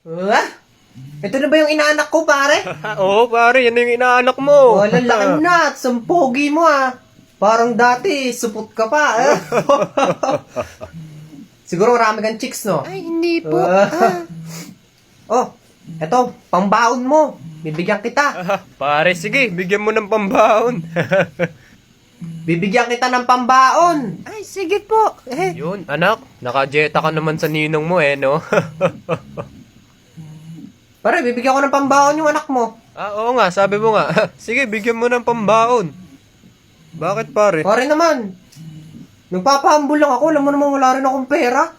Ah? Ito na ba yung inaanak ko, pare? Oo, pare, yan na yung inaanak mo. Oh, lalaki na at sampogi mo ah. Parang dati, supot ka pa. Siguro marami kang chicks, no? Ay, hindi po. Oh, eto, pambaon mo. Bibigyan kita. Pare, sige, bigyan mo ng pambaon. Bibigyan kita ng pambaon. Ay, sige po. Yun, anak, nakajeta ka naman sa ninong mo no? Pare, bibigyan ko ng pambaon yung anak mo. Oo nga, sabi mo nga. Sige, bigyan mo ng pambaon. Bakit pare? Pare naman, nagpapahambol lang ako. Alam mo naman wala rin akong pera.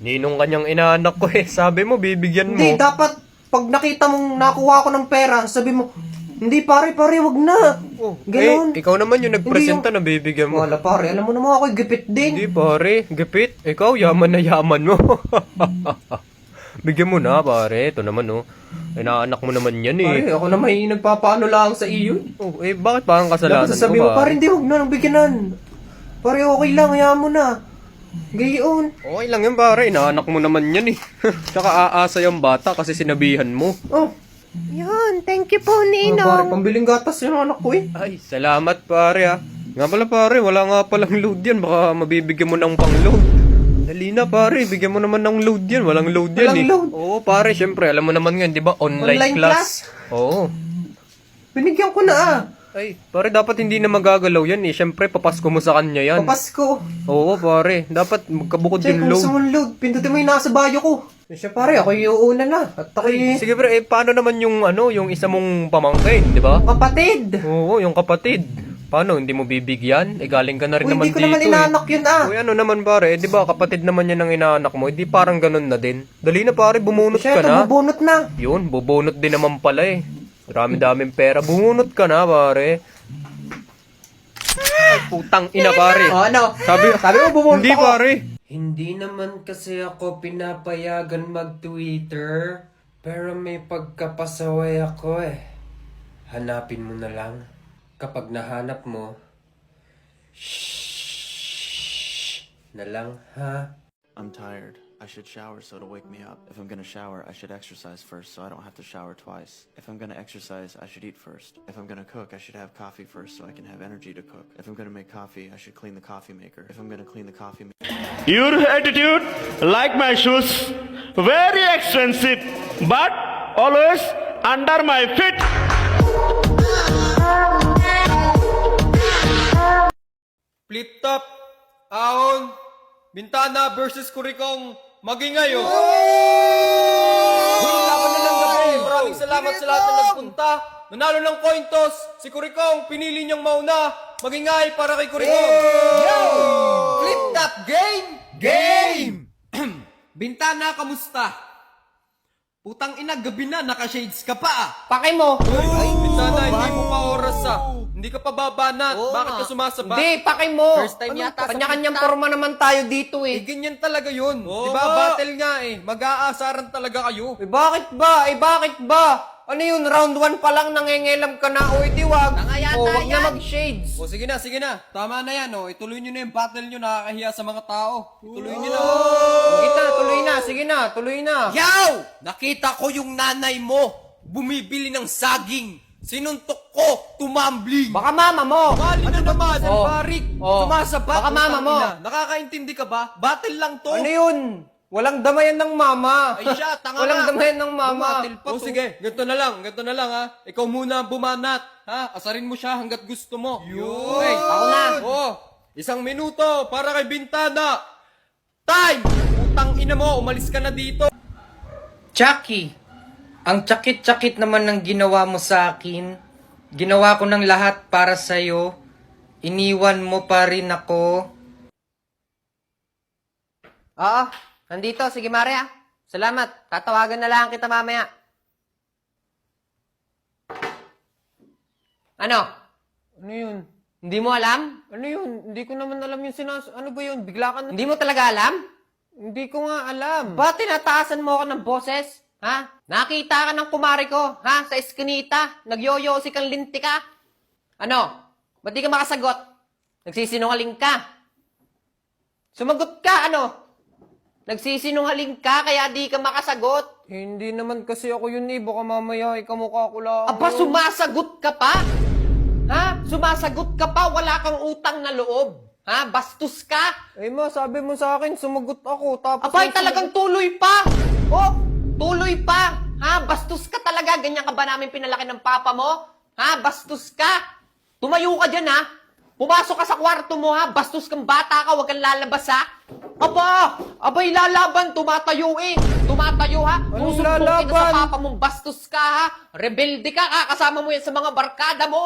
Ninong kanyang inaanak ko sabi mo, bibigyan mo. Hindi, dapat pag nakita mong nakuha ko ng pera, sabi mo, hindi pare, wag na. Ganon. Ikaw naman yung nagpresenta na bibigyan mo. Wala pare, alam mo naman ako, gipit din. Hindi pare, gipit. Ikaw, yaman na yaman mo. Bigyan mo na pare, ito naman inaanak mo naman yan Pare, ako na may nagpapaano lang sa iyo. Bakit parang kasalanan Dapat sasabihin ko mo, pare, hindi, wag na nang bigyanan. Pare, okay lang, hayaan mo na. Gayon. Okay lang yan pare, inaanak mo naman yan Tsaka aasa yung bata kasi sinabihan mo. Oh, Yun, thank you po, pare, Ninong. pambiling gatas yung anak ko Ay, salamat pare Nga pala pare, wala nga palang load yan. Baka mabibigyan mo ng pang-load. Dali na pare, bigyan mo naman ng load yan. Walang load yan Walang load? Oo pare, syempre, alam mo naman nga, di ba? Online class. Oo. Binigyan ko na Ay, pare, dapat hindi na magagalaw yan Syempre, papasko mo sa kanya yan. Papasko. Oo pare, dapat magkabukod Check yung kung gusto load. mong load. Pindutin mo yung nasa bayo ko. Siya pare, ako yung uuna na. At ako yung Sige pre, paano naman yung yung isa mong pamangkin, di ba? kapatid. Oo, yung kapatid. Paano, hindi mo bibigyan? Galing ka na rin Uy, naman hindi ko dito naman inaanak yun Uy, ano naman pare, di ba kapatid naman yan ng inaanak mo, hindi parang ganun na din. Dali na pare, bumunot Siya, ka na. bubunot na. Yun, bubunot din naman pala Dami-daming pera, bumunot ka na pare. Ay, putang ina pare. Oh, ano? Sabi mo bubunot Hindi ako. pare. Hindi naman kasi ako pinapayagan mag-Twitter, pero may pagkapasaway ako Hanapin mo na lang. Kapag nahanap mo, shhh na lang, ha? I'm tired. I should shower so to wake me up. If I'm gonna shower, I should exercise first so I don't have to shower twice. If I'm gonna exercise, I should eat first. If I'm gonna cook, I should have coffee first so I can have energy to cook. If I'm gonna make coffee, I should clean the coffee maker. If I'm gonna clean the coffee maker... Your attitude, like my shoes, very expensive, but always under my feet. Flip top, ahon, bintana versus kurikong magingay Uy, laban na ng gabi. Maraming salamat sa lahat na nagpunta. Nanalo ng coin toss. Si Kurikong, pinili niyang mauna. Magingay para kay Kurikong. Flip top game! Game! Bintana, kamusta? Putang ina, gabi na, naka-shades ka pa Pakay mo! Ay, bintana, hindi mo pa oras Hindi ka pa babanat. Bakit ka sumasaba? Hindi, pakay mo! First time yata sa Kanya-kanyang forma naman tayo dito Ganyan talaga yun. Diba, battle nga Mag-aasaran talaga kayo. Bakit ba? Bakit ba? Ano yun, round 1 pa lang nangengelam ka na. O, edi wag. Nangayata Wag na yan. mag-shades. Sige na. Tama na yan, Ituloy nyo na yung battle nyo. Nakakahiya sa mga tao. Ituloy nyo na. Kita, tuloy na. Sige na, tuloy na. Yaw! Nakita ko yung nanay mo bumibili ng saging. Sinuntok ko, tumambling. Baka mama mo. Bali na naman, Oh. parik. Oh. Sumasabat. Baka mama mo. Nakakaintindi ka ba? Battle lang to. Ano yun? Walang damayan ng mama. Ay siya, tanga Walang nga. damayan ng mama. Bumatil pa sige, ganito na lang ha. Ikaw muna ang bumanat, ha? Asarin mo siya hanggat gusto mo. Okay, Ako na. Isang minuto para kay Bintana. Time! Putang ina mo, umalis ka na dito. Chucky, ang tsakit-tsakit naman ng ginawa mo sa akin. Ginawa ko ng lahat para sa'yo. Iniwan mo pa rin ako. Oo, nandito. Sige, Maria. Salamat. Tatawagan na lang kita mamaya. Ano? Ano yun? Hindi mo alam? Ano yun? Hindi ko naman alam yung Ano ba yun? Bigla ka na... Hindi mo talaga alam? Hindi ko nga alam. Ba tinataasan mo ako ng boses? Ha? Nakita ka ng kumari ko, ha? Sa eskinita. Nagyoyosi kang linti ka. Ano? Ba't di ka makasagot? Nagsisinungaling ka. Sumagot ka, ano? Nagsisinungaling ka kaya di ka makasagot. Hindi naman kasi ako yun eh. Baka mamaya ikamukha ko lang. Aba, sumasagot ka pa? Ha? Sumasagot ka pa? Wala kang utang na loob. Ha? Bastos ka? Eh ma, sabi mo sa akin, sumagot ako. Tapos Abay, talagang tuloy pa. Oh, tuloy pa. Ha? Bastos ka talaga. Ganyan ka ba namin pinalaki ng papa mo? Ha? Bastos ka. Tumayo ka dyan, ha? Pumasok ka sa kwarto mo, ha? Bastos kang bata ka. Huwag kang lalabas, ha? Aba! Abay, lalaban. Tumatayo, eh. Tumatayo, ha? Anong Susumpong kita lalaban? sa papa mong bastos ka, ha? Rebelde ka, ha? Kasama mo yan sa mga barkada mo.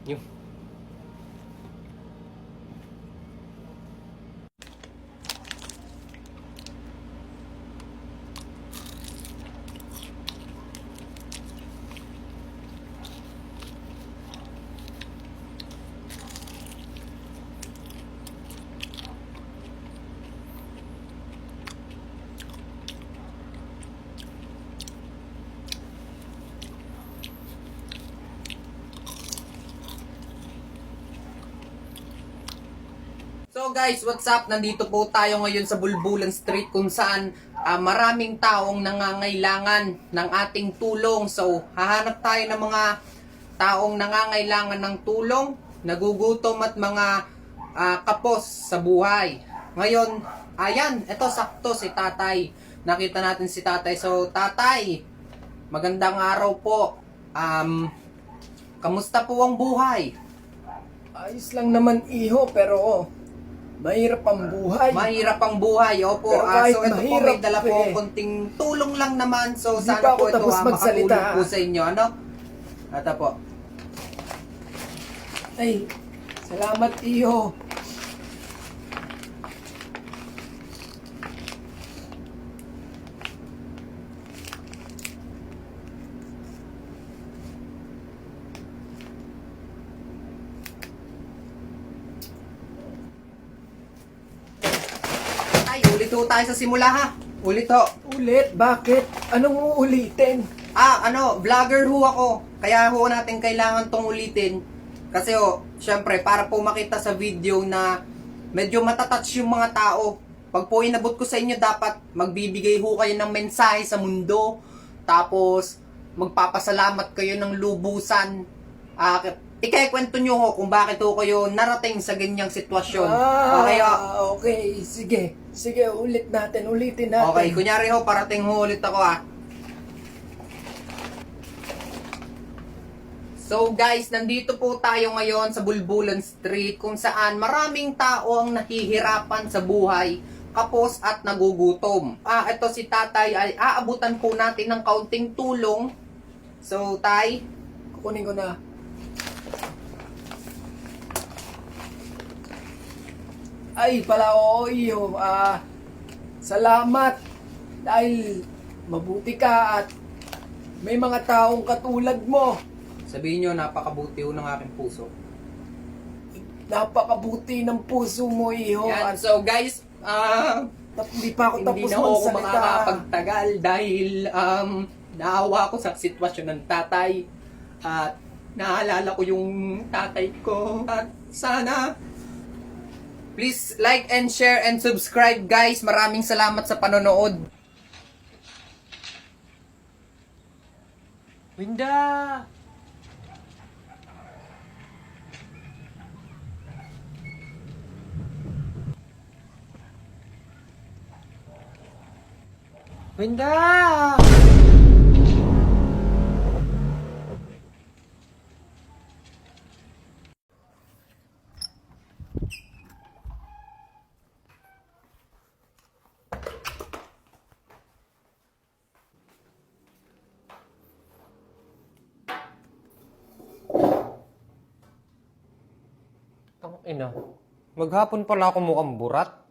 Yung So guys, what's up? Nandito po tayo ngayon sa Bulbulan Street kung saan maraming taong nangangailangan ng ating tulong. So, hahanap tayo ng mga taong nangangailangan ng tulong, nagugutom at mga kapos sa buhay. Ngayon, ayan, ito sakto si Tatay. Nakita natin si Tatay. So, Tatay, magandang araw po. Kamusta po ang buhay? Ayos lang naman iho, pero mahirap ang buhay. Mahirap ang buhay, opo. Pero kahit So ito po, mahirap, may dala po eh, konting tulong lang naman. So Hindi pa sana ako po ito tapos magsalita, makatulong po sa inyo. Ano? Ito po. Ay, salamat iho. Ay, ulit ho tayo sa simula ha. Ulit ho. Ulit, bakit? Anong uulitin? Vlogger ho ako. Kaya ho natin kailangan tong ulitin. Kasi syempre, para po makita sa video na medyo matatouch yung mga tao. Pag po inabot ko sa inyo, dapat magbibigay ho kayo ng mensahe sa mundo. Tapos, magpapasalamat kayo ng lubusan. Ikikwento nyo ho kung bakit ho kayo narating sa ganyang sitwasyon. Okay ho? Okay, sige. Sige, ulitin natin. Okay, kunyari ho, parating ho ulit ako So guys, nandito po tayo ngayon sa Bulbulan Street kung saan maraming tao ang nahihirapan sa buhay, kapos at nagugutom. Ito si Tatay ay aabutan po natin ng kaunting tulong. So, Tay, Kukunin ko na. Ay, pala oo iho. Salamat. Dahil mabuti ka at may mga taong katulad mo. sabihin nyo, napakabuti ho ng aking puso. Napakabuti ng puso mo, iho. Yan, At so guys, hindi pa ako hindi tapos na ako magsalita. makakapagtagal dahil naawa ko sa sitwasyon ng tatay at naalala ko yung tatay ko at sana please like and share and subscribe guys. Maraming salamat sa panonood. Winda! Winda! Ang ina. Maghapon pala ako mukhang burat.